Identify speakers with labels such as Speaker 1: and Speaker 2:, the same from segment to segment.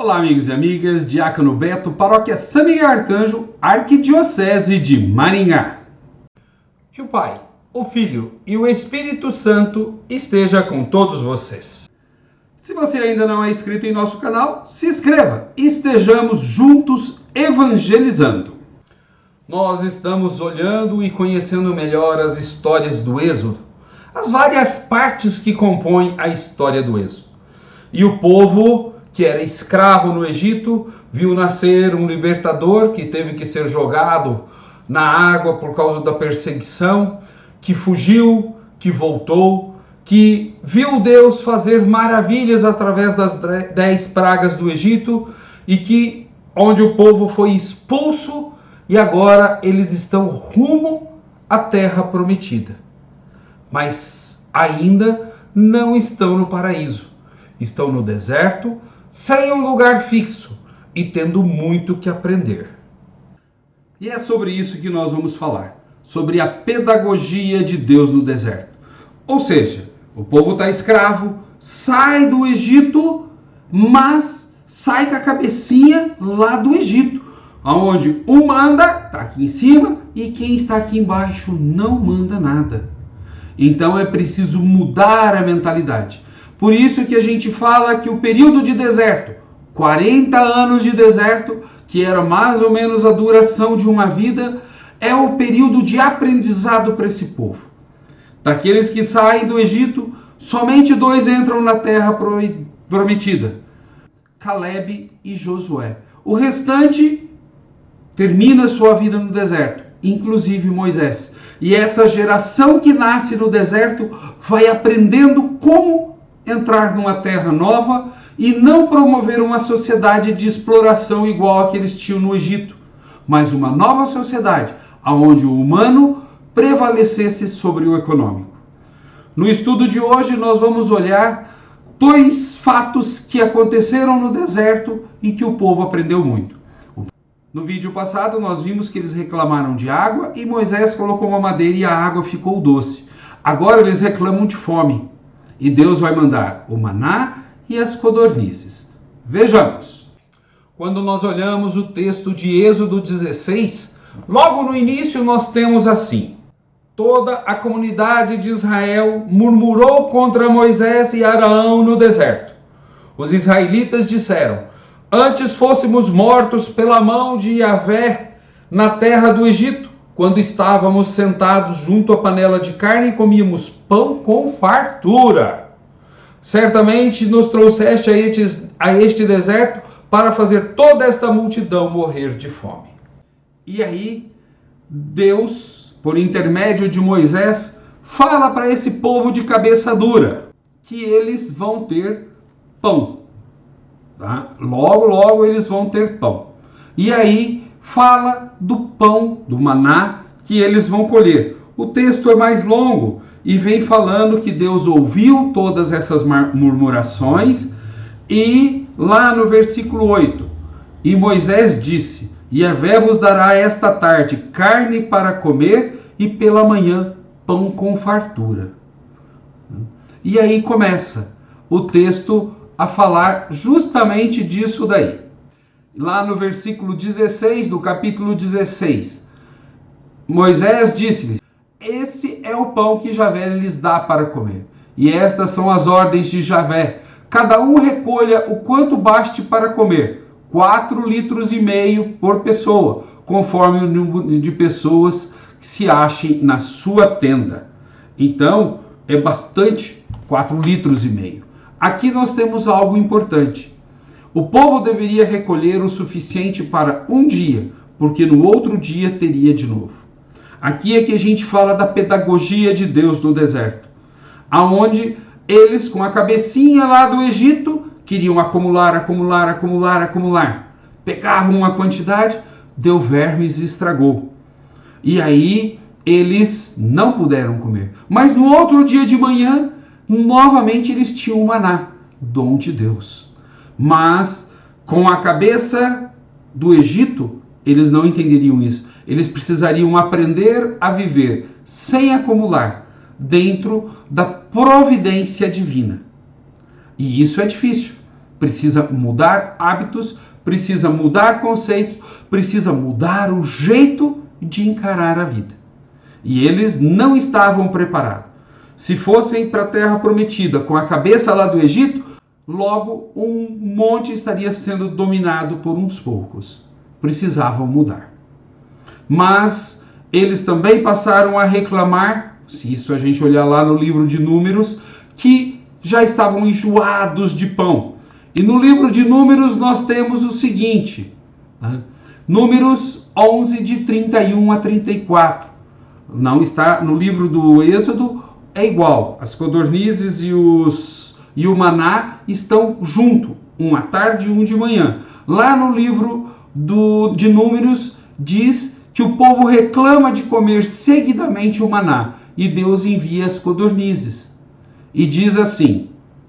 Speaker 1: Olá, amigos e amigas, Diácono Beto, Paróquia São Miguel Arcanjo, Arquidiocese de Maringá. Que o Pai, o Filho e o Espírito Santo esteja com todos vocês. Se você ainda não é inscrito em nosso canal, se inscreva e estejamos juntos evangelizando. Nós estamos olhando e conhecendo melhor as histórias do Êxodo, as várias partes que compõem a história do Êxodo. E o povo que era escravo no Egito, viu nascer um libertador que teve que ser jogado na água por causa da perseguição, que fugiu, que voltou, que viu Deus fazer maravilhas através das 10 pragas do Egito e que onde o povo foi expulso e agora eles estão rumo à terra prometida. Mas ainda não estão no paraíso, estão no deserto, sem um lugar fixo e tendo muito que aprender. E é sobre isso que nós vamos falar, sobre a pedagogia de Deus no deserto. Ou seja, o povo está escravo, sai do Egito, mas sai com a cabecinha lá do Egito, onde um manda, está aqui em cima, e quem está aqui embaixo não manda nada. Então é preciso mudar a mentalidade. Por isso que a gente fala que o período de deserto, 40 anos de deserto, que era mais ou menos a duração de uma vida, é o período de aprendizado para esse povo. Daqueles que saem do Egito, somente 2 entram na terra prometida, Caleb e Josué. O restante termina sua vida no deserto, inclusive Moisés. E essa geração que nasce no deserto vai aprendendo como entrar numa terra nova e não promover uma sociedade de exploração igual a que eles tinham no Egito, mas uma nova sociedade, onde o humano prevalecesse sobre o econômico. No estudo de hoje nós vamos olhar 2 fatos que aconteceram no deserto e que o povo aprendeu muito. No vídeo passado nós vimos que eles reclamaram de água e Moisés colocou uma madeira e a água ficou doce. Agora eles reclamam de fome. E Deus vai mandar o maná e as codornizes. Vejamos. Quando nós olhamos o texto de Êxodo 16, logo no início nós temos assim: toda a comunidade de Israel murmurou contra Moisés e Arão no deserto. Os israelitas disseram: antes fôssemos mortos pela mão de Yahvé na terra do Egito, quando estávamos sentados junto à panela de carne e comíamos pão com fartura. Certamente nos trouxeste a este deserto para fazer toda esta multidão morrer de fome. E aí, Deus, por intermédio de Moisés, fala para esse povo de cabeça dura que eles vão ter pão. Tá? Logo eles vão ter pão. E aí, fala do pão, do maná, que eles vão colher. O texto é mais longo e vem falando que Deus ouviu todas essas murmurações e lá no versículo 8, e Moisés disse: Yahvé vos dará esta tarde carne para comer e pela manhã pão com fartura. E aí começa o texto a falar justamente disso daí. Lá no versículo 16 do capítulo 16, Moisés disse-lhes: esse é o pão que Yahvé lhes dá para comer. E estas são as ordens de Yahvé. Cada um recolha o quanto baste para comer, 4,5 litros por pessoa, conforme o número de pessoas que se achem na sua tenda. Então, é bastante, 4,5 litros. Aqui nós temos algo importante. O povo deveria recolher o suficiente para um dia, porque no outro dia teria de novo. Aqui é que a gente fala da pedagogia de Deus no deserto, aonde eles, com a cabecinha lá do Egito, queriam acumular. Pegavam uma quantidade, deu vermes e estragou. E aí eles não puderam comer. Mas no outro dia de manhã, novamente eles tinham o maná, dom de Deus. Mas com a cabeça do Egito, eles não entenderiam isso. Eles precisariam aprender a viver sem acumular, dentro da providência divina. E isso é difícil, precisa mudar hábitos, precisa mudar conceitos, precisa mudar o jeito de encarar a vida. E eles não estavam preparados. Se fossem para a terra prometida com a cabeça lá do Egito, logo um monte estaria sendo dominado por uns poucos. Precisavam mudar. Mas eles também passaram a reclamar, se isso a gente olhar lá no livro de Números, que já estavam enjoados de pão. E no livro de Números nós temos o seguinte, né? Números 11, de 31 a 34. Não está no livro do Êxodo, é igual. As codornizes e o maná estão junto, um à tarde e um de manhã. Lá no livro de Números diz que o povo reclama de comer seguidamente o maná e Deus envia as codornizes. E diz assim,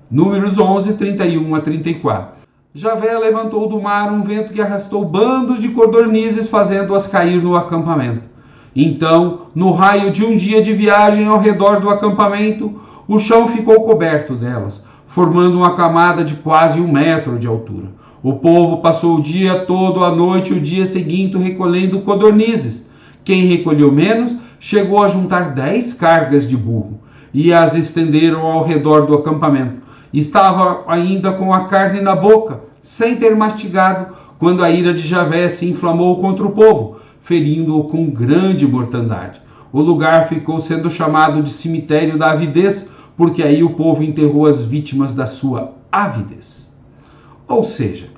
Speaker 1: Números 11, 31 a 34. Javé levantou do mar um vento que arrastou bandos de codornizes, fazendo-as cair no acampamento. Então, no raio de um dia de viagem ao redor do acampamento, o chão ficou coberto delas, formando uma camada de quase 1 metro de altura. O povo passou o dia todo, a noite e o dia seguinte recolhendo codornizes. Quem recolheu menos chegou a juntar 10 cargas de burro e as estenderam ao redor do acampamento. Estava ainda com a carne na boca, sem ter mastigado, quando a ira de Javé se inflamou contra o povo, ferindo-o com grande mortandade. O lugar ficou sendo chamado de cemitério da avidez, porque aí o povo enterrou as vítimas da sua avidez. Ou seja,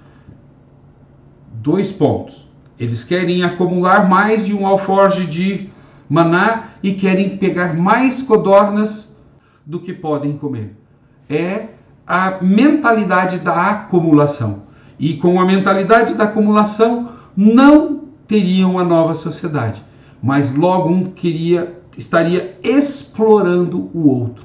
Speaker 1: 2 pontos. Eles querem acumular mais de um alforje de maná e querem pegar mais codornas do que podem comer. É a mentalidade da acumulação. E com a mentalidade da acumulação, não teriam uma nova sociedade. Mas logo um estaria explorando o outro.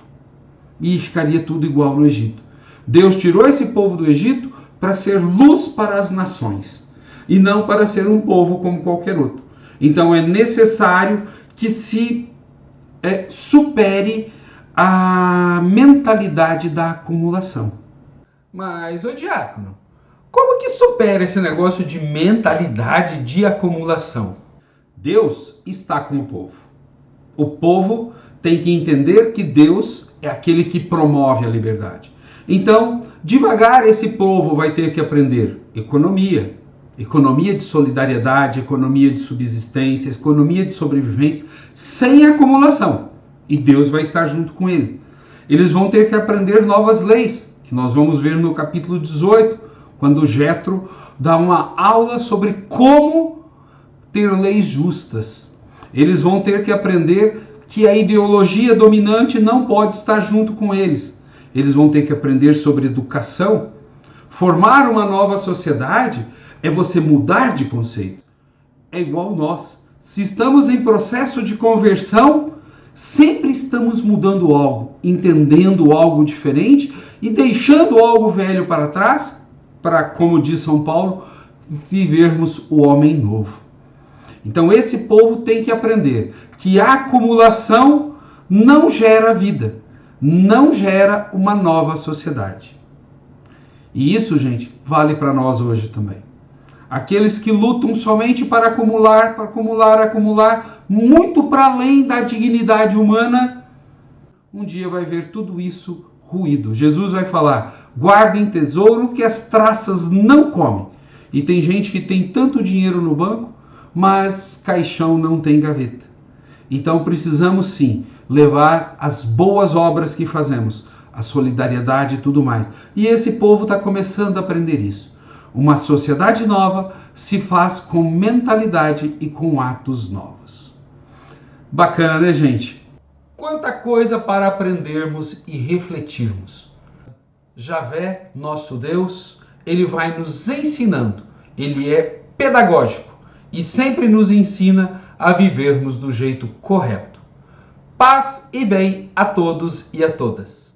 Speaker 1: E ficaria tudo igual no Egito. Deus tirou esse povo do Egito para ser luz para as nações. E não para ser um povo como qualquer outro. Então é necessário que se supere a mentalidade da acumulação. Mas, ô diácono, como que supera esse negócio de mentalidade de acumulação? Deus está com o povo. O povo tem que entender que Deus é aquele que promove a liberdade. Então, devagar esse povo vai ter que aprender economia de solidariedade, economia de subsistência, economia de sobrevivência, sem acumulação. E Deus vai estar junto com eles. Eles vão ter que aprender novas leis, que nós vamos ver no capítulo 18, quando Jetro dá uma aula sobre como ter leis justas. Eles vão ter que aprender que a ideologia dominante não pode estar junto com eles. Eles vão ter que aprender sobre educação. Formar uma nova sociedade é você mudar de conceito. É igual nós. Se estamos em processo de conversão, sempre estamos mudando algo, entendendo algo diferente e deixando algo velho para trás, para, como diz São Paulo, vivermos o homem novo. Então esse povo tem que aprender que a acumulação não gera vida, não gera uma nova sociedade. E isso, gente, vale para nós hoje também. Aqueles que lutam somente para acumular, muito para além da dignidade humana, um dia vai ver tudo isso ruído. Jesus vai falar, guardem tesouro que as traças não comem. E tem gente que tem tanto dinheiro no banco, mas caixão não tem gaveta. Então precisamos sim levar as boas obras que fazemos, a solidariedade e tudo mais. E esse povo está começando a aprender isso. Uma sociedade nova se faz com mentalidade e com atos novos. Bacana, né, gente? Quanta coisa para aprendermos e refletirmos. Javé, nosso Deus, ele vai nos ensinando. Ele é pedagógico e sempre nos ensina a vivermos do jeito correto. Paz e bem a todos e a todas.